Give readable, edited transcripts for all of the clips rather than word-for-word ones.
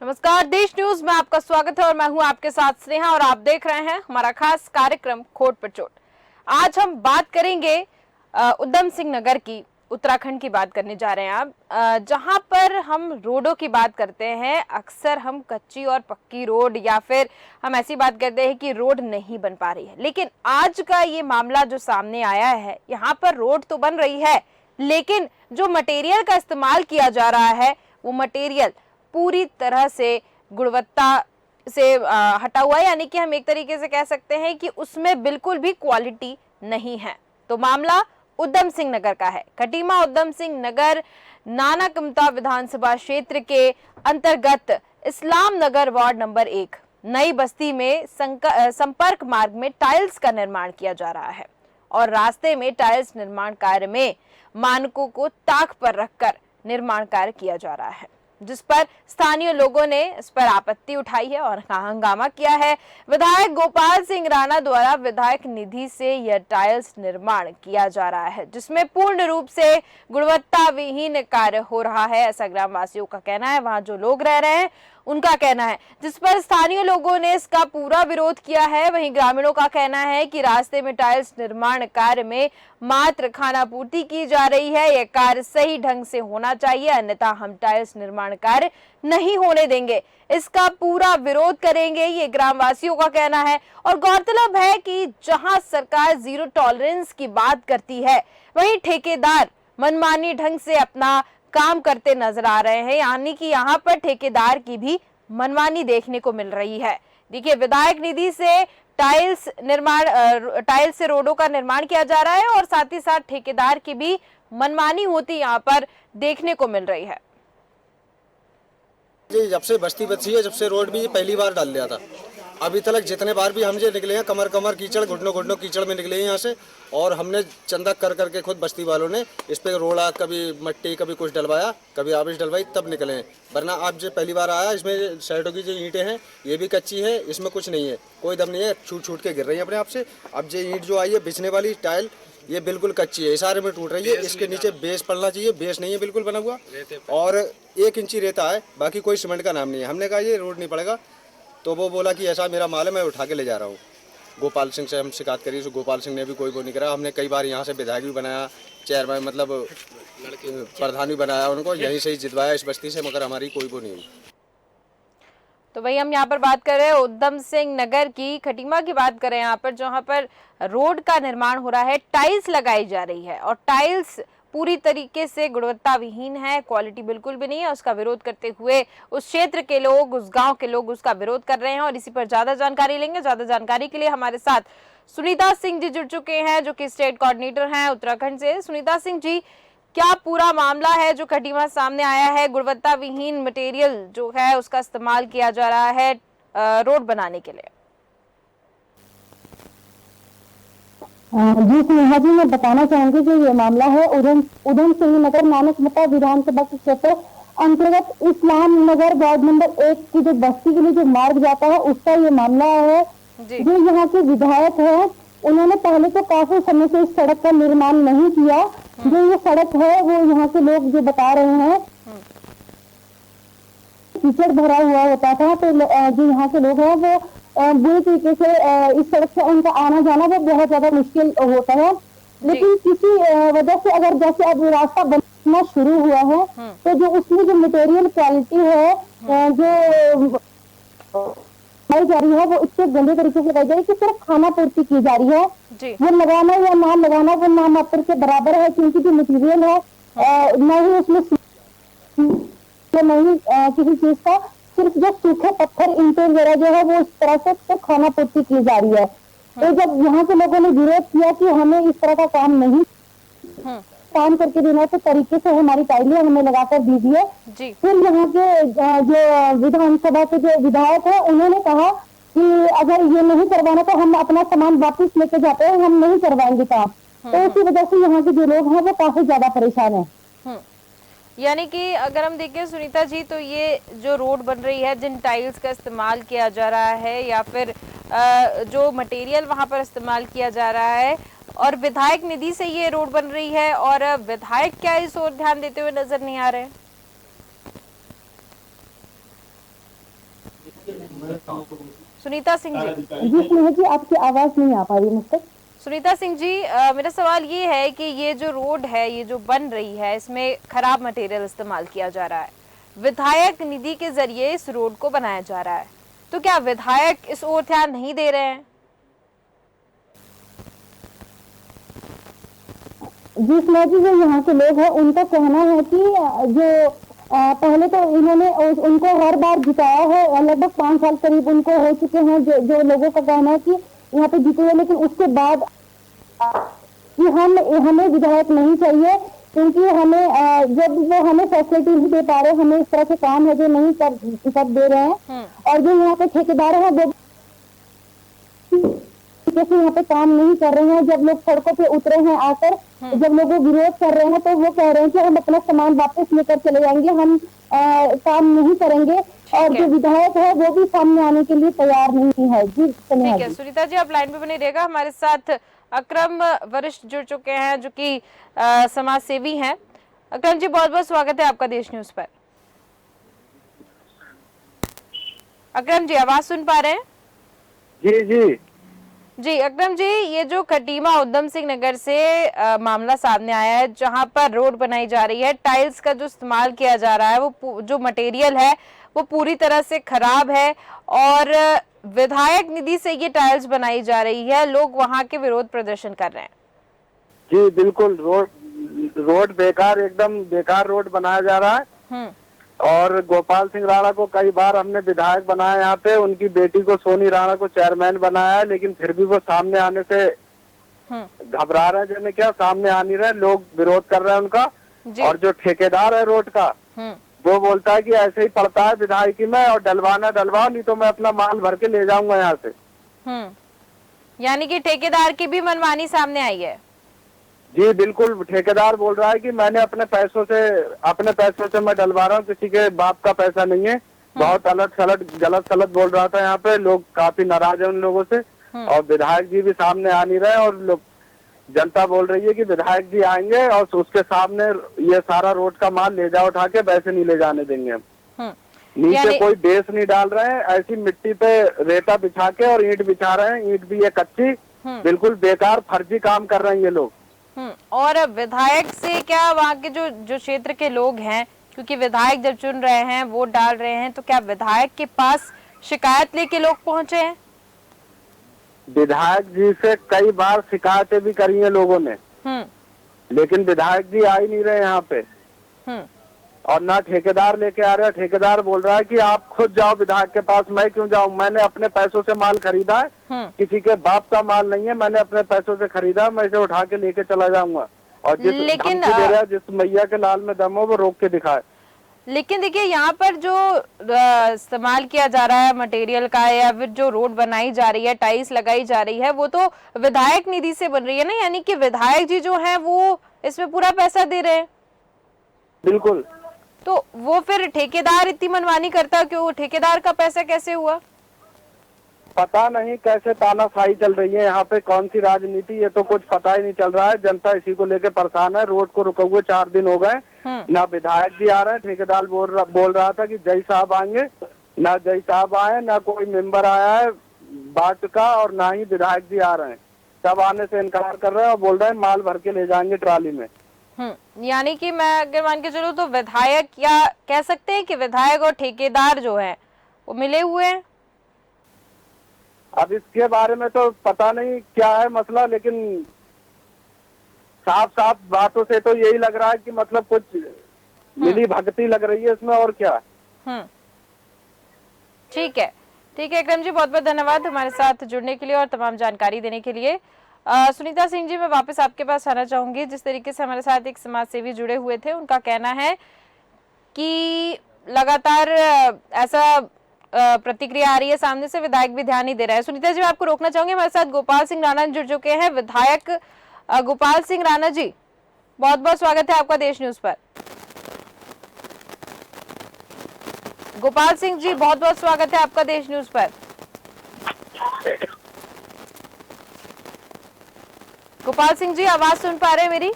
नमस्कार, देश न्यूज में आपका स्वागत है और मैं हूं आपके साथ स्नेहा और आप देख रहे हैं हमारा खास कार्यक्रम खोट पर चोट। आज हम बात करेंगे उधम सिंह नगर की, उत्तराखंड की बात करने जा रहे हैं आप, जहां पर हम रोडों की बात करते हैं। अक्सर हम कच्ची और पक्की रोड या फिर हम ऐसी बात करते हैं कि रोड नहीं बन पा रही है, लेकिन आज का ये मामला जो सामने आया है, यहाँ पर रोड तो बन रही है लेकिन जो मटेरियल का इस्तेमाल किया जा रहा है वो मटेरियल पूरी तरह से गुणवत्ता से हटा हुआ है, यानी कि हम एक तरीके से कह सकते हैं कि उसमें बिल्कुल भी क्वालिटी नहीं है। तो मामला उधम सिंह नगर का है। खटीमा उधम सिंह नगर नानाकमता विधानसभा क्षेत्र के अंतर्गत इस्लाम नगर वार्ड नंबर 1 नई बस्ती में संपर्क मार्ग में टाइल्स का निर्माण किया जा रहा है और रास्ते में टाइल्स निर्माण कार्य में मानकों को ताक पर रखकर निर्माण कार्य किया जा रहा है, जिस पर स्थानीय लोगों ने इस पर आपत्ति उठाई है और हंगामा किया है। विधायक गोपाल सिंह राणा द्वारा विधायक निधि से यह टाइल्स निर्माण किया जा रहा है, जिसमें पूर्ण रूप से गुणवत्ता विहीन कार्य हो रहा है, ऐसा ग्रामवासियों का कहना है। वहां जो लोग रह रहे हैं उनका कहना है, जिस पर स्थानीय लोगों ने इसका पूरा विरोध किया है। वहीं ग्रामीणों का कहना है कि रास्ते में टाइल्स निर्माण कार्य में मात्र खानापूर्ति की जा रही है, यह कार्य सही ढंग से होना चाहिए, अन्यथा हम टाइल्स निर्माण कार्य नहीं होने देंगे, इसका पूरा विरोध करेंगे, ये ग्रामवासियों का कहना है। और गौरतलब है कि जहां सरकार जीरो टॉलरेंस की बात करती है, वहीं ठेकेदार मनमानी ढंग से अपना काम करते नजर आ रहे हैं, यानी कि यहाँ पर ठेकेदार की भी मनमानी देखने को मिल रही है। देखिए, विधायक निधि से टाइल्स से रोडों का निर्माण किया जा रहा है और साथ ही साथ ठेकेदार की भी मनमानी होती यहाँ पर देखने को मिल रही है। जब से बस्ती बची है, जब से रोड भी पहली बार डाल दिया था, अभी तक जितने बार भी हम जो निकले हैं कमर कमर कीचड़, घुटनों घुटनों कीचड़ में निकले हैं यहाँ से। और हमने चंदा कर करके खुद बस्ती वालों ने इस पे रोड़ा, कभी मट्टी, कभी कुछ डलवाया, कभी आबिश डलवाई, तब निकले हैं। वरना आप जो पहली बार आया, इसमें साइडों की जो ईंटें हैं ये भी कच्ची है, इसमें कुछ नहीं है, कोई दम नहीं है, छूट छूट के गिर रही है अपने आप से। अब जो ईंट जो आई है बिछने वाली टाइल, ये बिल्कुल कच्ची है, इशारे में टूट रही है। इसके नीचे बेस पड़ना चाहिए, बेस नहीं है बिल्कुल बना हुआ, और 1 इंची रेता है, बाकी कोई सीमेंट का नाम नहीं है। हमने कहा ये रोड नहीं पड़ेगा, तो वो बोला कि ऐसा मेरा माल है, मैं उठा के ले जा रहा हूँ। गोपाल सिंह से हम शिकायत करी, तो गोपाल सिंह ने भी कोई वो नहीं करा। हमने कई बार यहाँ से विधायक भी बनाया, चेयरमैन मतलब प्रधान भी बनाया, उनको यहीं से ही जितवाया इस बस्ती से, मगर हमारी कोई वो नहीं हुई। तो भाई हम यहाँ पर बात कर रहे हैं उधम सिंह नगर की, खटीमा की बात कर रहे हैं यहाँ पर, जहाँ पर रोड का निर्माण हो रहा है, टाइल्स लगाई जा रही है और टाइल्स पूरी तरीके से गुणवत्ता विहीन है, क्वालिटी बिल्कुल भी नहीं है। उसका विरोध करते हुए उस क्षेत्र के लोग, उस गांव के लोग उसका विरोध कर रहे हैं और इसी पर ज्यादा जानकारी लेंगे। ज्यादा जानकारी के लिए हमारे साथ सुनीता सिंह जी जुड़ चुके हैं, जो कि स्टेट कोऑर्डिनेटर हैं उत्तराखंड से। सुनीता सिंह जी, क्या पूरा मामला है जो खटीमा सामने आया है? गुणवत्ता विहीन मटेरियल जो है उसका इस्तेमाल किया जा रहा है रोड बनाने के लिए। जी स्नेहा जी, मैं बताना चाहूंगी जो ये मामला है उधम सिंह नगर नानकमता विधानसभा के क्षेत्र अंतर्गत इस्लाम नगर वार्ड नंबर 1 की जो बस्ती के लिए जो मार्ग जाता है, उसका ये मामला है। जो यहाँ के विधायक है, उन्होंने पहले तो काफी समय से इस सड़क का निर्माण नहीं किया। जो ये सड़क है वो यहाँ के लोग जो बता रहे हैं कीचड़ भरा हुआ होता था, तो जो यहाँ के लोग हैं वो बुरी तरीके से इस सड़क से उनका आना जाना वो बहुत ज्यादा मुश्किल होता है। लेकिन किसी वजह से अगर जैसे अब रास्ता बनना शुरू हुआ है, तो जो उसमें जो मटेरियल क्वालिटी है जो लगाई जा रही है वो इतने गंदे तरीके से लगाई जा रही है कि सिर्फ खाना पूर्ति की जा रही है। वो लगाना या ना लगाना वो नाम मात्र के बराबर है, क्योंकि जो मटेरियल है न ही उसमें नहीं किसी चीज का, सिर्फ जो सूखे पत्थर ईंटें वगैरह जो है वो इस तरह से तो खाना पूर्ति की जा रही है। तो जब यहाँ के लोगों ने विरोध किया कि हमें इस तरह का काम नहीं काम करके देना, तो तरीके से हमारी टाइलें हमें लगाकर दीजिए। फिर यहाँ के जो विधानसभा के जो विधायक है उन्होंने कहा कि अगर ये नहीं करवाना तो हम अपना सामान वापस लेके जाते हैं, हम नहीं करवाएंगे काम। तो इसी वजह से यहाँ के जो लोग हैं वो काफी ज्यादा परेशान है। यानी कि अगर हम देखें सुनीता जी, तो ये जो रोड बन रही है, जिन टाइल्स का इस्तेमाल किया जा रहा है या फिर जो मटेरियल वहां पर इस्तेमाल किया जा रहा है, और विधायक निधि से ये रोड बन रही है, और विधायक क्या इस ओर ध्यान देते हुए नजर नहीं आ रहे हैं? सुनीता सिंह जी। जी स्नेहा जी, आपकी आवाज नहीं आ पा रही मुझ तक। सुनीता सिंह जी, मेरा सवाल ये है कि ये जो रोड है, ये जो बन रही है, इसमें खराब मटेरियल इस्तेमाल किया जा रहा है, विधायक निधि के जरिए इस रोड को बनाया जा रहा है, तो क्या विधायक इस ओर ध्यान नहीं दे रहे हैं? जी स्नेहा जी, जो यहाँ के लोग हैं उनका कहना है कि जो पहले तो इन्होंने उनको हर बार जिताया है, लगभग 5 साल करीब उनको हो चुके हैं, जो लोगों का कहना है कि यहाँ पे जीते हुए, लेकिन उसके बाद कि हमें विधायक नहीं चाहिए, क्योंकि हमें जब वो हमें फैसिलिटी नहीं दे पा रहे, हमें इस तरह के काम है जो नहीं कर दे रहे हैं, और जो यहाँ पे ठेकेदार है वो जैसे यहाँ पे काम नहीं कर रहे हैं। जब लोग सड़कों पे उतरे हैं आकर, जब लोग वो विरोध कर रहे हैं, तो वो कह रहे हैं कि हम अपना सामान वापस लेकर चले जाएंगे, हम काम नहीं करेंगे, और जो विधायक है वो भी सामने आने के लिए तैयार नहीं है। जी ठीक है सुनीता जी, आप लाइन पे बने रहिएगा। हमारे साथ अकरम वरिष्ठ जुड़ चुके हैं, जो कि समाज सेवी हैं। अकरम जी, बहुत बहुत स्वागत है आपका देश न्यूज पर। अकरम जी, आवाज सुन पा रहे हैं? जी जी जी अकरम जी, ये जो खटीमा उधम सिंह नगर से मामला सामने आया है, जहां पर रोड बनाई जा रही है, टाइल्स का जो इस्तेमाल किया जा रहा है, वो जो मटेरियल है वो पूरी तरह से खराब है, और विधायक निधि से ये टाइल्स बनाई जा रही है, लोग वहां के विरोध प्रदर्शन कर रहे हैं। जी बिल्कुल, रोड बेकार, एकदम बेकार रोड बनाया जा रहा है। और गोपाल सिंह राणा को कई बार हमने विधायक बनाया यहाँ पे, उनकी बेटी को सोनी राणा को चेयरमैन बनाया है, लेकिन फिर भी वो सामने आने से घबरा रहे हैं, जैसे क्या सामने आ नहीं रहे, लोग विरोध कर रहे हैं उनका। और जो ठेकेदार है रोड का, वो बोलता है कि ऐसे ही पड़ता है विधायकी में, और डलवाना डलवाओ, नहीं तो मैं अपना माल भर के ले जाऊंगा यहाँ से। यानी कि ठेकेदार की भी मनमानी सामने आई है। जी बिल्कुल, ठेकेदार बोल रहा है कि मैंने अपने पैसों से मैं डलवा रहा हूँ, किसी के बाप का पैसा नहीं है। बहुत गलत सलत बोल रहा था यहाँ पे, लोग काफी नाराज है उन लोगों से। और विधायक जी भी सामने आ नहीं रहे, और लोग जनता बोल रही है कि विधायक जी आएंगे और उसके सामने ये सारा रोड का माल ले जाओ उठा के, वैसे नहीं ले जाने देंगे हम। नीचे कोई बेस नहीं डाल रहे हैं, ऐसी मिट्टी पे रेता बिछा के और ईंट बिछा रहे हैं, ईंट भी ये कच्ची, बिल्कुल बेकार फर्जी काम कर रहे हैं ये लोग। और विधायक से क्या वहाँ के जो क्षेत्र के लोग हैं, क्योंकि विधायक जब चुन रहे हैं, वोट डाल रहे हैं, तो क्या विधायक के पास शिकायत लेके लोग पहुंचे हैं? विधायक जी से कई बार शिकायतें भी करी हैं लोगों ने, लेकिन विधायक जी आ ही नहीं रहे यहाँ पे। और ना ठेकेदार लेके आ रहे हैं। ठेकेदार बोल रहा है कि आप खुद जाओ विधायक के पास, मैं क्यों जाऊं, मैंने अपने पैसों से माल खरीदा है, किसी के बाप का माल नहीं है, मैंने अपने पैसों से खरीदा, मैं इसे उठा के लेके चला जाऊंगा। और जिस धमकी दे रहा है, जिस मैया के लाल में दम हो, वो रोक के दिखाए। लेकिन देखिए, यहाँ पर जो इस्तेमाल किया जा रहा है मटेरियल का, या फिर जो रोड बनाई जा रही है, टाइल्स लगाई जा रही है, वो तो विधायक निधि से बन रही है ना, यानी कि विधायक जी जो है वो इसमें पूरा पैसा दे रहे हैं। बिल्कुल, तो वो फिर ठेकेदार इतनी मनमानी करता क्यों? ठेकेदार का पैसा कैसे हुआ? पता नहीं कैसे तानाशाही चल रही है यहाँ पे, कौन सी राजनीति, ये तो कुछ पता ही नहीं चल रहा है। जनता इसी को लेके परेशान है। रोड को रुके हुए 4 दिन हो गए, ना विधायक जी आ रहे हैं। ठेकेदार बोल रहा था कि जय साहब आएंगे, ना जय साहब आए, ना कोई मेंबर आया है बाट का, और ना ही विधायक जी आ रहे हैं। सब आने से इनकार कर रहे हैं और बोल रहे हैं माल भर के ले जाएंगे ट्राली में। यानी कि मैं अगर मान के चलूं तो विधायक, या कह सकते हैं कि विधायक और ठेकेदार जो है वो मिले हुए हैं। अब इसके बारे में तो पता नहीं क्या है मसला, लेकिन साफ साफ बातों से तो यही लग रहा है कि मतलब कुछ मिली भगती लग रही है इसमें, और क्या। ठीक है अकरम जी, बहुत बहुत धन्यवाद हमारे साथ जुड़ने के लिए और तमाम जानकारी देने के लिए। सुनीता सिंह जी, मैं वापस आपके पास आना चाहूंगी। जिस तरीके से हमारे साथ एक समाज सेवी जुड़े हुए थे, उनका कहना है कि लगातार ऐसा प्रतिक्रिया आ रही है सामने से, विधायक भी ध्यान नहीं दे रहा है। सुनीता जी, मैं आपको रोकना चाहूंगी, हमारे साथ गोपाल सिंह राणा जुड़ चुके हैं। विधायक गोपाल सिंह राणा जी, बहुत बहुत स्वागत है आपका देश न्यूज पर। गोपाल सिंह जी, बहुत बहुत स्वागत है आपका देश न्यूज पर। गोपाल सिंह जी, आवाज सुन पा रहे हैं मेरी?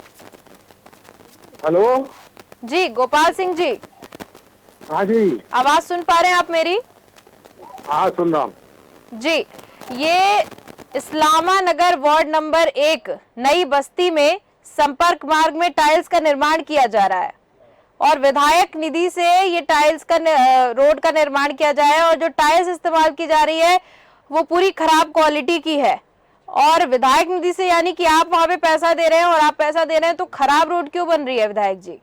हेलो जी गोपाल सिंह जी। हाँ जी, आवाज सुन पा रहे हैं आप मेरी? हाँ सुन रहा हूँ। जी, ये इस्लामा नगर वार्ड नंबर 1 नई बस्ती में संपर्क मार्ग में टाइल्स का निर्माण किया जा रहा है और विधायक निधि से ये टाइल्स का रोड का निर्माण किया जा रहा है और जो टाइल्स इस्तेमाल की जा रही है वो पूरी खराब क्वालिटी की है और विधायक निधि से, यानी कि आप वहां पे पैसा दे रहे हैं और आप पैसा दे रहे हैं तो खराब रोड क्यों बन रही है विधायक जी?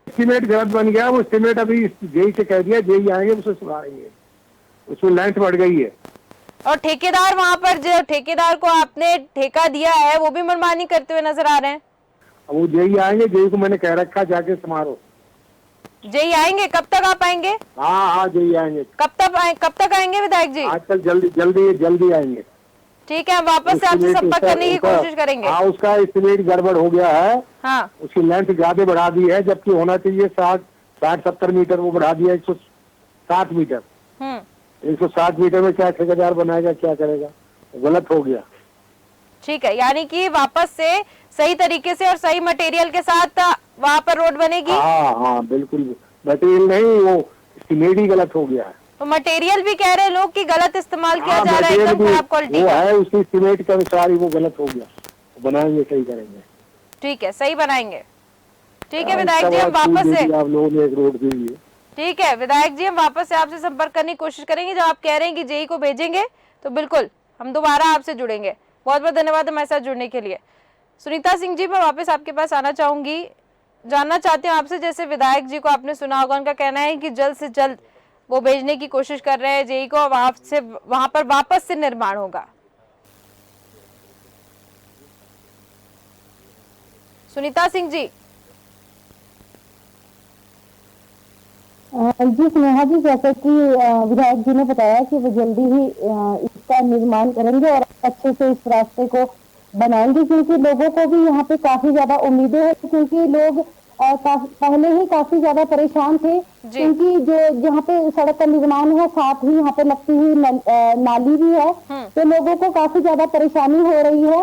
एस्टीमेट गलत बन गया, वो एस्टीमेट अभी जेई से कह दिया, जेई आएंगे उसे सुधारेंगे, उसमें लेंथ बढ़ गई है। और ठेकेदार, वहां पर जो ठेकेदार को आपने ठेका दिया है वो भी मनमानी करते हुए नजर आ रहे हैं। अब वो जेई आएंगे, जेई को मैंने कह रखा जाके समारो। जेई आएंगे? कब तक आप आएंगे? हाँ जेई आएंगे। कब तक आएंगे विधायक जी? आजकल जल्दी आएंगे। ठीक है, हम वापस से आपसे संपर्क करने की कोशिश करेंगे। हाँ, उसका एस्टीमेट गड़बड़ हो गया है। हाँ, उसकी लेंथ ज्यादा बढ़ा दी है, जबकि होना चाहिए 60-70 मीटर, वो बढ़ा दिया 160 मीटर। 160 मीटर में क्या ठेकेदार बनाएगा, क्या करेगा? गलत हो गया। ठीक है, यानी कि वापस से सही तरीके से और सही मटेरियल के साथ वहाँ पर रोड बनेगी। हाँ बिल्कुल, मटेरियल नहीं, वो एस्टीमेट ही गलत हो गया है। तो मटेरियल भी कह रहे हैं लोग कि गलत इस्तेमाल किया जा रहा है, एकदम खराब क्वालिटी वो का है, उसकी एस्टीमेट के अनुसार ही वो गलत हो गया। बनाएंगे, सही करेंगे। ठीक है, सही बनाएंगे। ठीक है विधायक जी, हम वापस से आप लोगों ने एक रोड दी है। ठीक है विधायक जी, हम वापस से आपसे संपर्क करने की कोशिश करेंगे। जब आप कह रहे हैं कि जेई को भेजेंगे तो बिल्कुल हम दोबारा आपसे जुड़ेंगे। बहुत बहुत धन्यवाद हमारे साथ जुड़ने के लिए। सुनीता सिंह जी, मैं वापस आपके पास आना चाहूंगी, जानना चाहती हूँ आपसे, जैसे विधायक जी को आपने सुना होगा, उनका कहना है कि जल्द से जल्द वो भेजने की कोशिश कर रहे हैं जेई को, वहां पर वापस से निर्माण होगा। सुनीता सिंह जी। जी स्नेहा जी, जैसे कि विधायक जी ने बताया कि वो जल्दी ही इसका निर्माण करेंगे और अच्छे से इस रास्ते को बनाएंगे, क्योंकि लोगों को भी यहाँ पे काफी ज्यादा उम्मीदें हैं, क्योंकि लोग पहले ही काफी ज्यादा परेशान थे, क्योंकि जो जहाँ पे सड़क का निर्माण है साथ ही यहाँ पे लगती हुई नाली भी है, तो लोगों को काफी ज्यादा परेशानी हो रही है।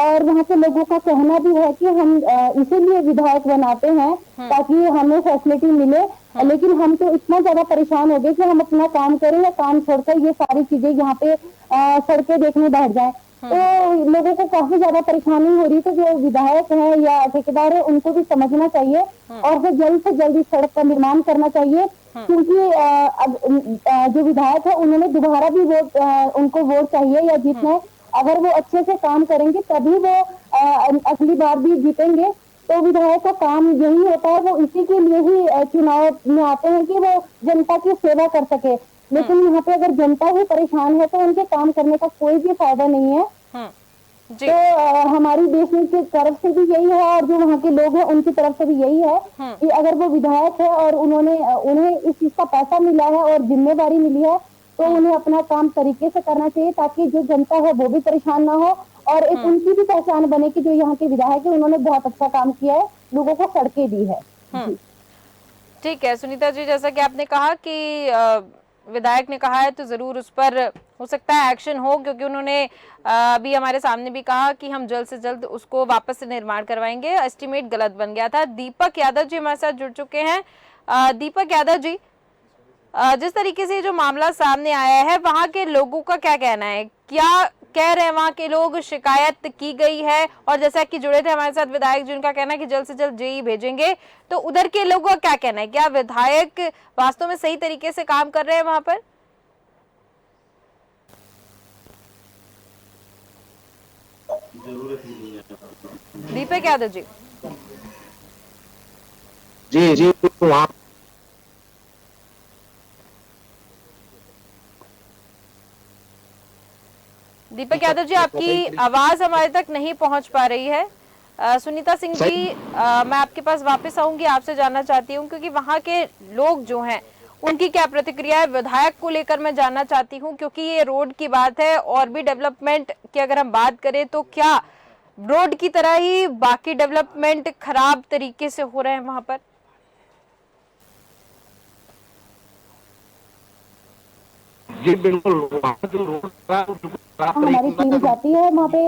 और वहाँ के लोगों का कहना भी है कि हम इसीलिए विधायक बनाते हैं ताकि हमें फैसिलिटी मिले, लेकिन हम तो इतना ज्यादा परेशान हो गए कि हम अपना काम करें या काम छोड़कर ये सारी चीजें यहाँ पे सड़कें देखने बैठ जाएं। तो लोगों को काफी ज्यादा परेशानी हो रही है। तो जो विधायक है या ठेकेदार है उनको भी समझना चाहिए और वो जल्द से जल्द सड़क का निर्माण करना चाहिए, क्योंकि जो विधायक है उन्होंने दोबारा भी उनको वोट चाहिए या जीतना है। अगर वो अच्छे से काम करेंगे तभी वो अगली बार भी जीतेंगे। तो विधायक का काम यही होता है, वो इसी के लिए ही चुनाव में आते हैं कि वो जनता की सेवा कर सके। लेकिन यहाँ पे अगर जनता ही परेशान है तो उनके काम करने का कोई भी फायदा नहीं है। जी। तो हमारी देश में की तरफ से भी यही है और जो वहाँ के लोग हैं उनकी तरफ से भी यही है कि अगर वो विधायक है और उन्हें इस चीज का पैसा मिला है और जिम्मेदारी मिली है तो उन्हें अपना काम तरीके से करना चाहिए, ताकि जो जनता है वो भी परेशान ना हो और एक उनकी भी पहचान बने कि जो यहाँ के विधायक है उन्होंने बहुत अच्छा काम किया है, लोगों को सड़कें दी है। ठीक है सुनीता जी, जैसा कि आपने कहा कि विधायक ने कहा है तो जरूर उस पर हो सकता है एक्शन हो, क्योंकि उन्होंने अभी हमारे सामने भी कहा कि हम जल्द से जल्द उसको वापस से निर्माण करवाएंगे, एस्टीमेट गलत बन गया था। दीपक यादव जी हमारे साथ जुड़ चुके हैं। दीपक यादव जी, जिस तरीके से जो मामला सामने आया है वहाँ के लोगों का क्या कहना है, क्या कह रहे हैं वहाँ के लोग, शिकायत की गई है? और जैसा कि जुड़े थे हमारे साथ विधायक जी, उनका कहना है कि जल्द से जल्द जेई भेजेंगे, तो उधर के लोगों का क्या कहना है? क्या विधायक वास्तव में सही तरीके से काम कर रहे हैं वहाँ पर? दीपक यादव जी। जी वहाँ दीपक यादव जी, आपकी आवाज हमारे तक नहीं पहुंच पा रही है। सुनीता सिंह जी, मैं आपके पास वापस आऊंगी, आपसे जानना चाहती हूँ क्योंकि वहाँ के लोग जो हैं उनकी क्या प्रतिक्रिया है विधायक को लेकर मैं जानना चाहती हूँ, क्योंकि ये रोड की बात है और भी डेवलपमेंट की अगर हम बात करें तो क्या रोड की तरह ही बाकी डेवलपमेंट खराब तरीके से हो रहे हैं वहां पर? जी बिल्कुल, हमारी टीम जाती है वहाँ पे,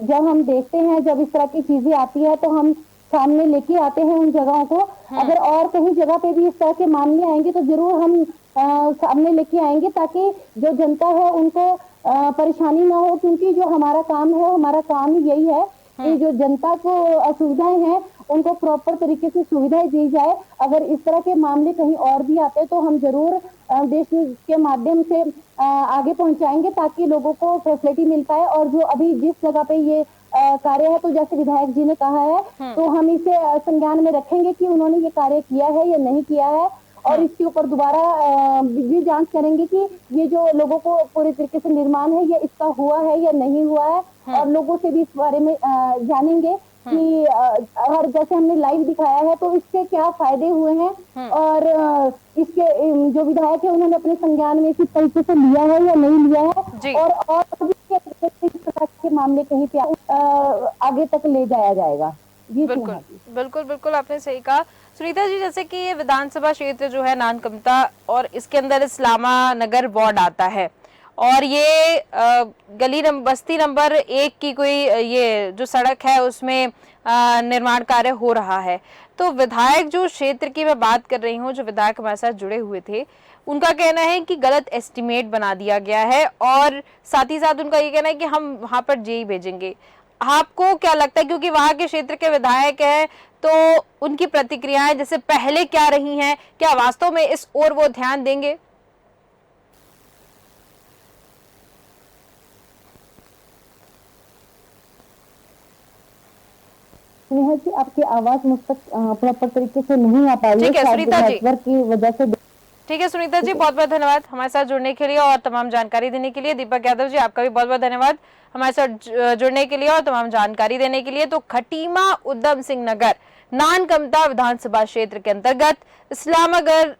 जब हम देखते हैं जब इस तरह की चीजें आती है तो हम सामने लेके आते हैं उन जगहों को। अगर और कहीं जगह पे भी इस तरह के मामले आएंगे तो जरूर हम सामने लेके आएंगे, ताकि जो जनता है उनको परेशानी ना हो, क्योंकि जो हमारा काम है, हमारा काम ही यही है कि जो जनता को असुविधाएं हैं उनको प्रॉपर तरीके से सुविधाएं दी जाए। अगर इस तरह के मामले कहीं और भी आते हैं तो हम जरूर देश न्यूज के माध्यम से आगे पहुंचाएंगे, ताकि लोगों को फैसिलिटी मिल पाए। और जो अभी जिस जगह पे ये कार्य है, तो जैसे विधायक जी ने कहा है, तो हम इसे संज्ञान में रखेंगे कि उन्होंने ये कार्य किया है या नहीं किया है, और इसके ऊपर दोबारा भी जांच करेंगे कि ये जो लोगों को पूरी तरीके से निर्माण है, ये इसका हुआ है या नहीं हुआ है, और लोगों से भी इस बारे में जानेंगे कि और जैसे हमने लाइव दिखाया है तो इसके क्या फायदे हुए हैं, और इसके जो विधायक है उन्होंने अपने संज्ञान में इसी तरीके से लिया है या नहीं लिया है, और भी इस तरह के मामले कहीं पे आगे तक ले जाया जाएगा। जी बिल्कुल बिल्कुल बिल्कुल, आपने सही कहा सुनीता जी। जैसे कि ये विधानसभा क्षेत्र जो है नानकमता, और इसके अंदर इस्लामा नगर वार्ड आता है, और ये गली बस्ती नंबर 1 की कोई ये जो सड़क है उसमें निर्माण कार्य हो रहा है। तो विधायक जो क्षेत्र की मैं बात कर रही हूँ, जो विधायक हमारे साथ जुड़े हुए थे, उनका कहना है कि गलत एस्टिमेट बना दिया गया है, और साथ ही साथ उनका ये कहना है कि हम वहां पर जेई भेजेंगे। आपको क्या लगता है, क्योंकि वहां के क्षेत्र के विधायक हैं, तो उनकी प्रतिक्रियाएं जैसे पहले क्या रही हैं, क्या वास्तव में इस ओर वो ध्यान देंगे? स्नेहा जी, आपकी आवाज मुझ तक प्रॉपर तरीके से नहीं आ पाई है, ठीक है सुनीता जी, नेटवर्क की वजह से। ठीक है सुनीता जी, बहुत बहुत धन्यवाद हमारे साथ जुड़ने के लिए और तमाम जानकारी देने के लिए। दीपक यादव जी, आपका भी बहुत बहुत धन्यवाद हमारे साथ जुड़ने के लिए और तमाम जानकारी देने के लिए। तो खटीमा उद्यम सिंह नगर नानकमता विधानसभा क्षेत्र के अंतर्गत इस्लामा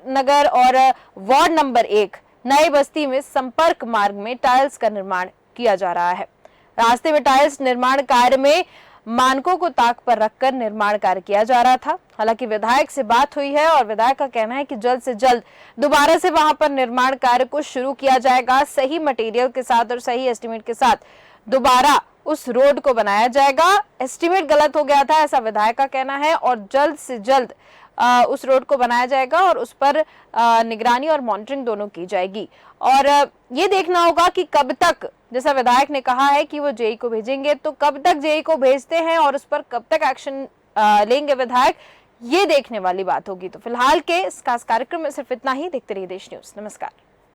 नगर और वार्ड नंबर 1 नई बस्ती में संपर्क मार्ग में टाइल्स का निर्माण किया जा रहा है। रास्ते में टाइल्स निर्माण कार्य में मानकों को ताक पर रखकर निर्माण कार्य किया जा रहा था। हालांकि विधायक से बात हुई है और विधायक का कहना है कि जल्द से जल्द दोबारा से वहां पर निर्माण कार्य को शुरू किया जाएगा, सही मटेरियल के साथ और सही एस्टिमेट के साथ दोबारा उस रोड को बनाया जाएगा। एस्टिमेट गलत हो गया था, ऐसा विधायक का कहना है, और जल्द से जल्द उस रोड को बनाया जाएगा और उस पर निगरानी और मॉनिटरिंग दोनों की जाएगी। और ये देखना होगा कि कब तक, जैसा विधायक ने कहा है कि वो जेई को भेजेंगे, तो कब तक जेई को भेजते हैं और उस पर कब तक एक्शन लेंगे विधायक, ये देखने वाली बात होगी। तो फिलहाल के इस खास कार्यक्रम में सिर्फ इतना ही। देखते रहिए देश न्यूज। नमस्कार।